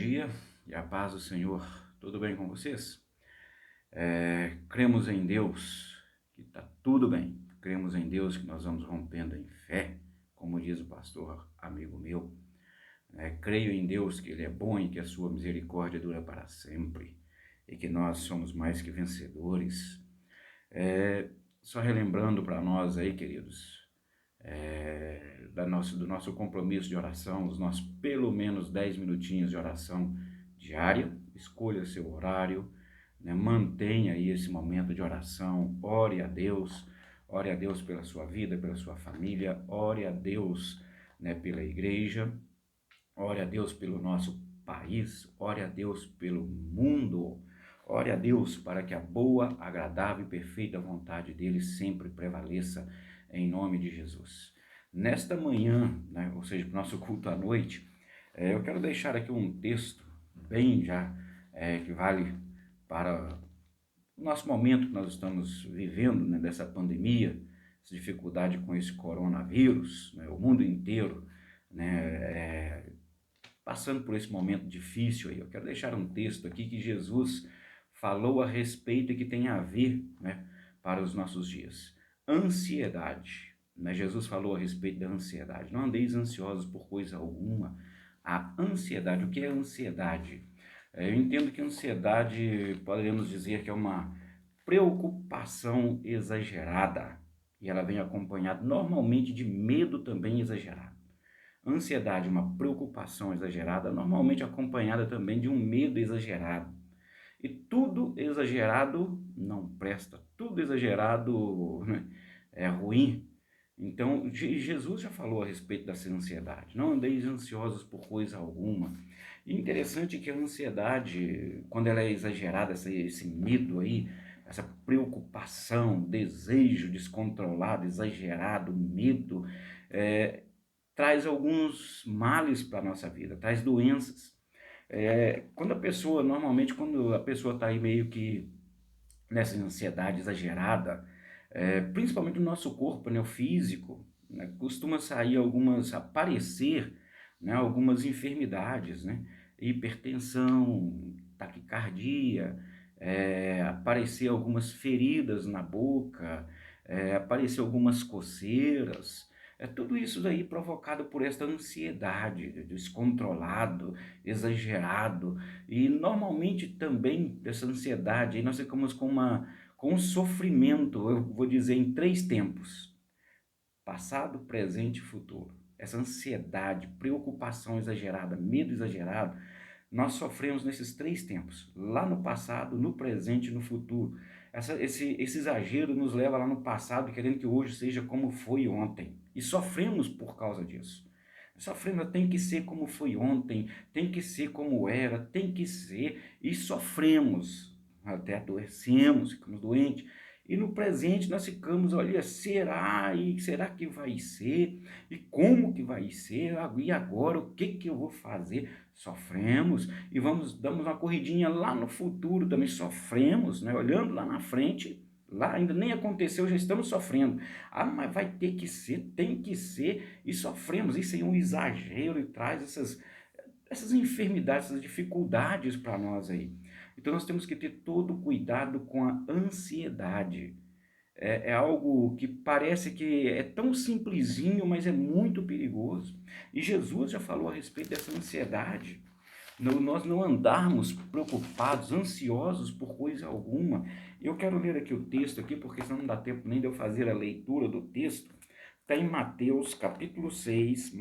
dia e a paz do Senhor. Tudo bem com vocês? Cremos em Deus que está tudo bem. Cremos em Deus que nós vamos rompendo em fé, como diz o pastor amigo meu. Creio em Deus que Ele é bom e que a sua misericórdia dura para sempre e que nós somos mais que vencedores. Só relembrando para nós aí, queridos, do nosso compromisso de oração, os nossos pelo menos 10 minutinhos de oração diária. Escolha seu horário, né? Mantenha aí esse momento de oração, ore a Deus pela sua vida, pela sua família, ore a Deus, né, pela igreja, ore a Deus pelo nosso país, ore a Deus pelo mundo, ore a Deus para que a boa, agradável e perfeita vontade dele sempre prevaleça em nome de Jesus. Nesta manhã, né, ou seja, para o nosso culto à noite, eu quero deixar aqui um texto bem já, que vale para o nosso momento que nós estamos vivendo, né, dessa pandemia, essa dificuldade com esse coronavírus, né, o mundo inteiro, né, passando por esse momento difícil aí. Eu quero deixar um texto aqui que Jesus falou a respeito e que tem a ver, né, para os nossos dias. Ansiedade. Né? Jesus falou a respeito da ansiedade. Não andeis ansiosos por coisa alguma. A ansiedade. O que é ansiedade? Eu entendo que ansiedade, poderíamos dizer que é uma preocupação exagerada. E ela vem acompanhada normalmente de medo também exagerado. Ansiedade, uma preocupação exagerada, normalmente acompanhada também de um medo exagerado. E tudo exagerado não presta, tudo exagerado, né, é ruim. Então, Jesus já falou a respeito dessa ansiedade. Não andeis ansiosos por coisa alguma. E interessante que a ansiedade, quando ela é exagerada, esse medo aí, essa preocupação, desejo descontrolado, exagerado, medo, traz alguns males para a nossa vida, traz doenças. Normalmente quando a pessoa está aí meio que nessa ansiedade exagerada, principalmente no nosso corpo, né, o físico, né, costuma aparecer, né, algumas enfermidades, né, hipertensão, taquicardia, aparecer algumas feridas na boca, aparecer algumas coceiras. Tudo isso daí provocado por esta ansiedade, descontrolado, exagerado, e normalmente também dessa ansiedade, aí nós ficamos com um sofrimento, eu vou dizer, em 3 tempos: passado, presente e futuro. Essa ansiedade, preocupação exagerada, medo exagerado, nós sofremos nesses 3 tempos, lá no passado, no presente e no futuro. Esse exagero nos leva lá no passado, querendo que hoje seja como foi ontem. E sofremos por causa disso. Sofremos, tem que ser como foi ontem, tem que ser como era, tem que ser, e sofremos, até adoecemos, ficamos doentes. E no presente nós ficamos, olha, será que vai ser? E como que vai ser? E agora, o que eu vou fazer? Sofremos e damos uma corridinha lá no futuro, também sofremos, né? Olhando lá na frente, lá ainda nem aconteceu, já estamos sofrendo. Mas vai ter que ser, tem que ser, e sofremos. Isso é um exagero e traz essas enfermidades, essas dificuldades para nós aí. Então nós temos que ter todo cuidado com a ansiedade. É algo que parece que é tão simplesinho, mas é muito perigoso. E Jesus já falou a respeito dessa ansiedade. Nós não andarmos preocupados, ansiosos por coisa alguma. Eu quero ler aqui o texto aqui, porque senão não dá tempo nem de eu fazer a leitura do texto. Está em Mateus capítulo 6,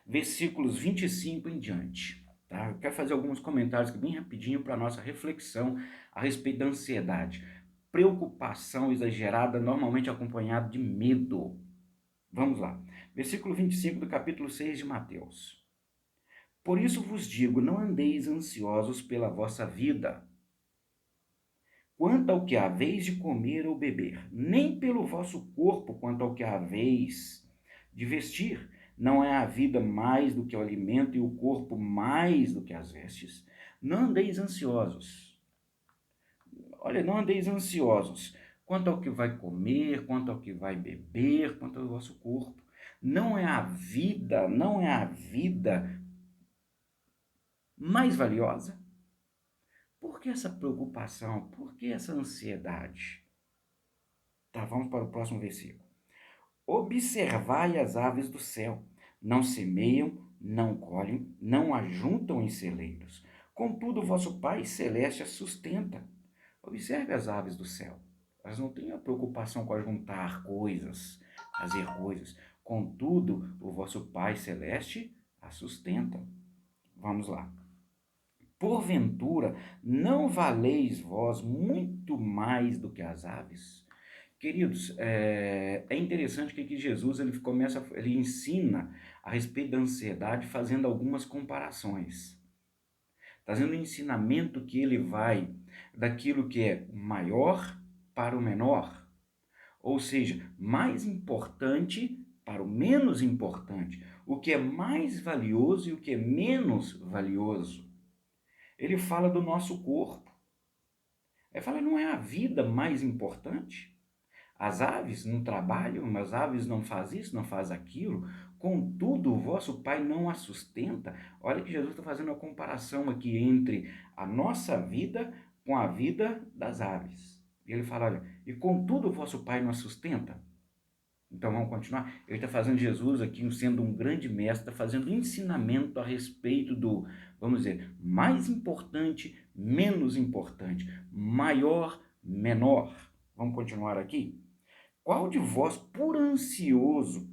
versículos 25 em diante. Tá? Eu quero fazer alguns comentários aqui bem rapidinho para a nossa reflexão a respeito da ansiedade. Preocupação exagerada, normalmente acompanhada de medo. Vamos lá. Versículo 25 do capítulo 6 de Mateus. Por isso vos digo, não andeis ansiosos pela vossa vida, quanto ao que haveis de comer ou beber, nem pelo vosso corpo, quanto ao que haveis de vestir. Não é a vida mais do que o alimento e o corpo mais do que as vestes? Não andeis ansiosos. Olha, não andeis ansiosos quanto ao que vai comer, quanto ao que vai beber, quanto ao vosso corpo. Não é a vida mais valiosa? Por que essa preocupação? Por que essa ansiedade? Tá, vamos para o próximo versículo. Observai as aves do céu, não semeiam, não colhem, não ajuntam em celeiros. Contudo, vosso Pai Celeste as sustenta. Observe as aves do céu. Elas não têm a preocupação com ajuntar coisas, fazer coisas. Contudo, o vosso Pai Celeste as sustenta. Vamos lá. Porventura, não valeis vós muito mais do que as aves? Queridos, é interessante que aqui Jesus ele ensina a respeito da ansiedade fazendo algumas comparações, trazendo um ensinamento que ele vai daquilo que é maior para o menor, ou seja, mais importante para o menos importante, o que é mais valioso e o que é menos valioso. Ele fala do nosso corpo. Ele fala, não é a vida mais importante? As aves não trabalham, as aves não fazem isso, não fazem aquilo. Contudo, o vosso Pai não a sustenta. Olha que Jesus está fazendo uma comparação aqui entre a nossa vida com a vida das aves. E ele fala, olha, e contudo o vosso Pai não a sustenta? Então vamos continuar? Ele está fazendo Jesus aqui, sendo um grande mestre, está fazendo ensinamento a respeito do, vamos dizer, mais importante, menos importante, maior, menor. Vamos continuar aqui? Qual de vós, por ansioso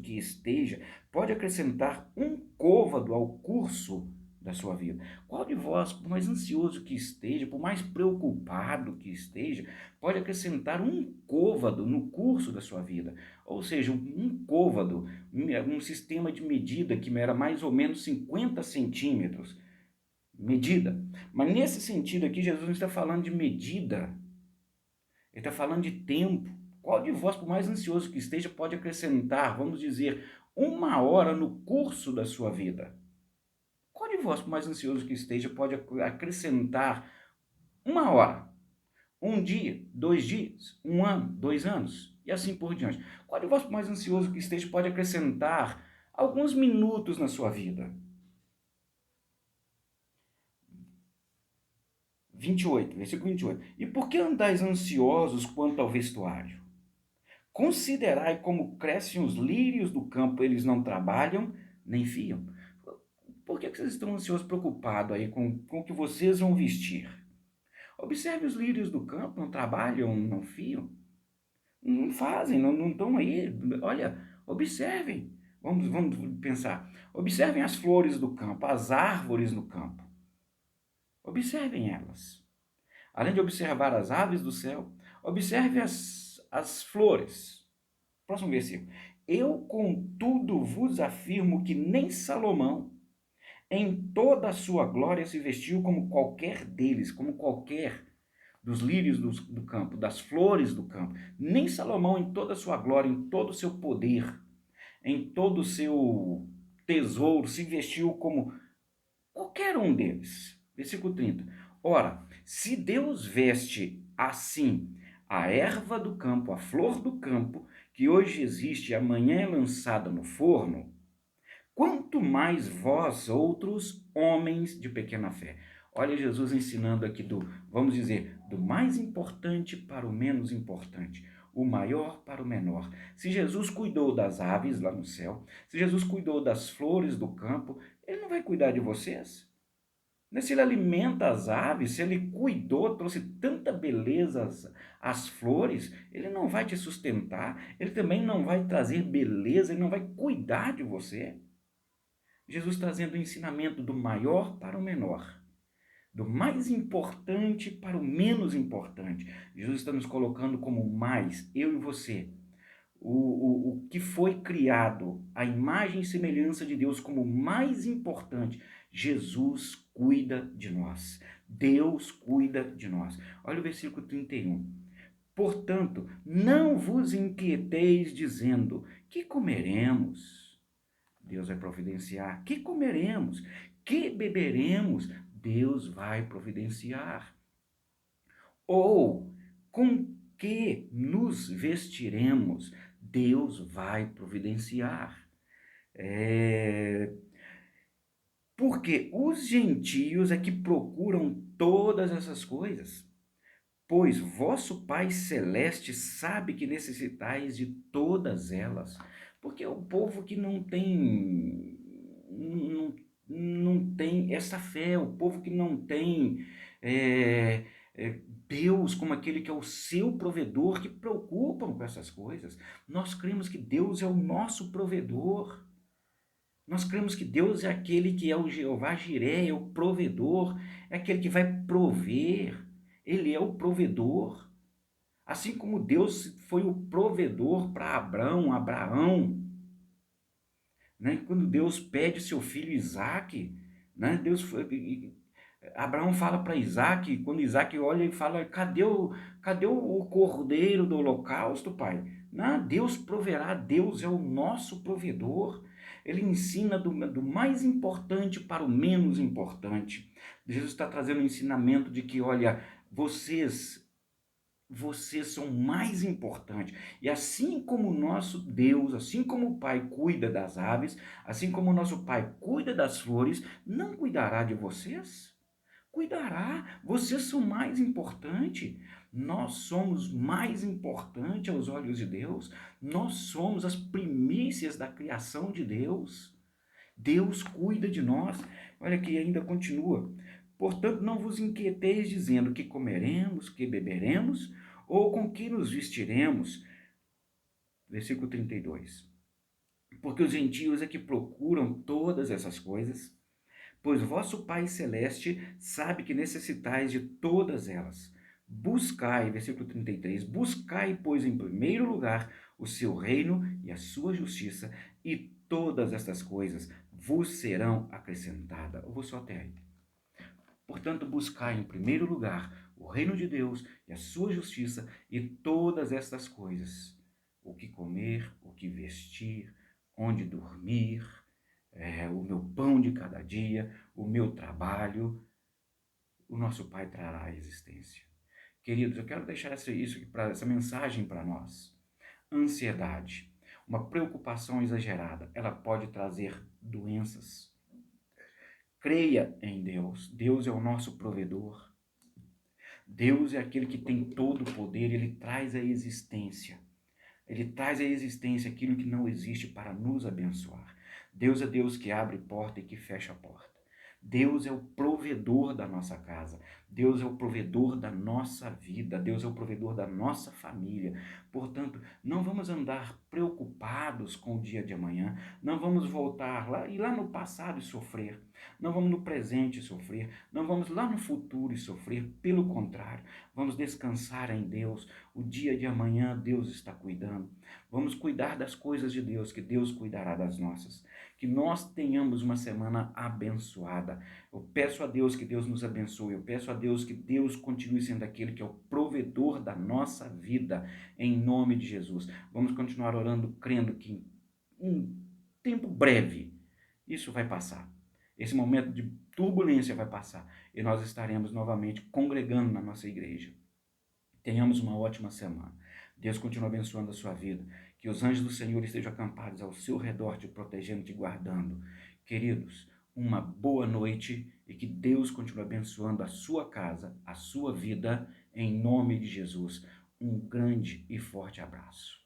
que esteja, pode acrescentar um côvado ao curso da sua vida? Qual de vós, por mais ansioso que esteja, por mais preocupado que esteja, pode acrescentar um côvado no curso da sua vida? Ou seja, um côvado, um sistema de medida que era mais ou menos 50 centímetros, medida. Mas nesse sentido aqui, Jesus não está falando de medida, ele está falando de tempo. Qual de vós, por mais ansioso que esteja, pode acrescentar, vamos dizer, 1 hora no curso da sua vida? Qual de vós, por mais ansioso que esteja, pode acrescentar 1 hora? Um dia, 2 dias, 1 ano, 2 anos e assim por diante. Qual de vós, por mais ansioso que esteja, pode acrescentar alguns minutos na sua vida? 28, versículo 28. E por que andais ansiosos quanto ao vestuário? Considerai como crescem os lírios do campo, eles não trabalham nem fiam. Por que vocês estão ansiosos, preocupados aí com o que vocês vão vestir? Observe os lírios do campo, não trabalham, não fiam, não fazem, não estão aí. Olha, observem. Vamos pensar. Observem as flores do campo, as árvores no campo. Observem elas. Além de observar as aves do céu, observe as flores. Próximo versículo. Eu, contudo, vos afirmo que nem Salomão, em toda a sua glória, se vestiu como qualquer deles, como qualquer dos lírios do campo, das flores do campo. Nem Salomão, em toda a sua glória, em todo o seu poder, em todo o seu tesouro, se vestiu como qualquer um deles. Versículo 30. Ora, se Deus veste assim a erva do campo, a flor do campo, que hoje existe e amanhã é lançada no forno, quanto mais vós outros, homens de pequena fé. Olha Jesus ensinando aqui vamos dizer, do mais importante para o menos importante, o maior para o menor. Se Jesus cuidou das aves lá no céu, se Jesus cuidou das flores do campo, ele não vai cuidar de vocês? Se ele alimenta as aves, se ele cuidou, trouxe tanta beleza às flores, ele não vai te sustentar, ele também não vai trazer beleza, ele não vai cuidar de você. Jesus trazendo o ensinamento do maior para o menor, do mais importante para o menos importante. Jesus está nos colocando como mais, eu e você. O que foi criado, a imagem e semelhança de Deus como mais importante. Jesus cuida de nós. Deus cuida de nós. Olha o versículo 31. Portanto, não vos inquieteis dizendo, que comeremos? Deus vai providenciar. Que comeremos? Que beberemos? Deus vai providenciar. Ou com que nos vestiremos? Deus vai providenciar. Porque os gentios é que procuram todas essas coisas. Pois vosso Pai Celeste sabe que necessitais de todas elas. Porque é o povo que não tem essa fé, o povo que não tem é, Deus como aquele que é o seu provedor, que preocupam com essas coisas. Nós cremos que Deus é o nosso provedor. Nós cremos que Deus é aquele que é o Jeová Jiré, é o provedor, é aquele que vai prover. Ele é o provedor. Assim como Deus foi o provedor para Abraão, né? Quando Deus pede seu filho Isaque, né? Abraão fala para Isaque, quando Isaque olha e fala, cadê o cordeiro do holocausto, pai? Não, Deus proverá, Deus é o nosso provedor. Ele ensina do mais importante para o menos importante. Jesus está trazendo um ensinamento de que, olha, vocês são mais importantes. E assim como o nosso Deus, assim como o Pai cuida das aves, assim como o nosso Pai cuida das flores, não cuidará de vocês? Cuidará. Vocês são mais importantes. Nós somos mais importantes aos olhos de Deus. Nós somos as primícias da criação de Deus. Deus cuida de nós. Olha que ainda continua. Portanto, não vos inquieteis dizendo que comeremos, que beberemos, ou com que nos vestiremos. Versículo 32. Porque os gentios é que procuram todas essas coisas, pois vosso Pai Celeste sabe que necessitais de todas elas. Buscai, versículo 33, buscai, pois, em primeiro lugar o seu reino e a sua justiça, e todas estas coisas vos serão acrescentadas. Eu vou só até aí. Portanto, buscai em primeiro lugar o reino de Deus e a sua justiça, e todas estas coisas, o que comer, o que vestir, onde dormir, o meu pão de cada dia, o meu trabalho, o nosso Pai trará à existência. Queridos, eu quero deixar essa mensagem para nós. Ansiedade, uma preocupação exagerada, ela pode trazer doenças. Creia em Deus. Deus é o nosso provedor. Deus é aquele que tem todo o poder, ele traz à existência. Ele traz à existência aquilo que não existe para nos abençoar. Deus é Deus que abre porta e que fecha a porta. Deus é o provedor da nossa casa. Deus é o provedor da nossa vida. Deus é o provedor da nossa família. Portanto, não vamos andar preocupados com o dia de amanhã. Não vamos voltar lá no passado e sofrer. Não vamos no presente sofrer. Não vamos lá no futuro e sofrer. Pelo contrário, vamos descansar em Deus. O dia de amanhã Deus está cuidando. Vamos cuidar das coisas de Deus, que Deus cuidará das nossas. Que nós tenhamos uma semana abençoada. Eu peço a Deus que Deus nos abençoe. Eu peço a Deus que Deus continue sendo aquele que é o provedor da nossa vida, em nome de Jesus. Vamos continuar orando, crendo que em um tempo breve isso vai passar. Esse momento de turbulência vai passar e nós estaremos novamente congregando na nossa igreja. Tenhamos uma ótima semana. Deus continue abençoando a sua vida. Que os anjos do Senhor estejam acampados ao seu redor, te protegendo, te guardando. Queridos, uma boa noite e que Deus continue abençoando a sua casa, a sua vida, em nome de Jesus. Um grande e forte abraço.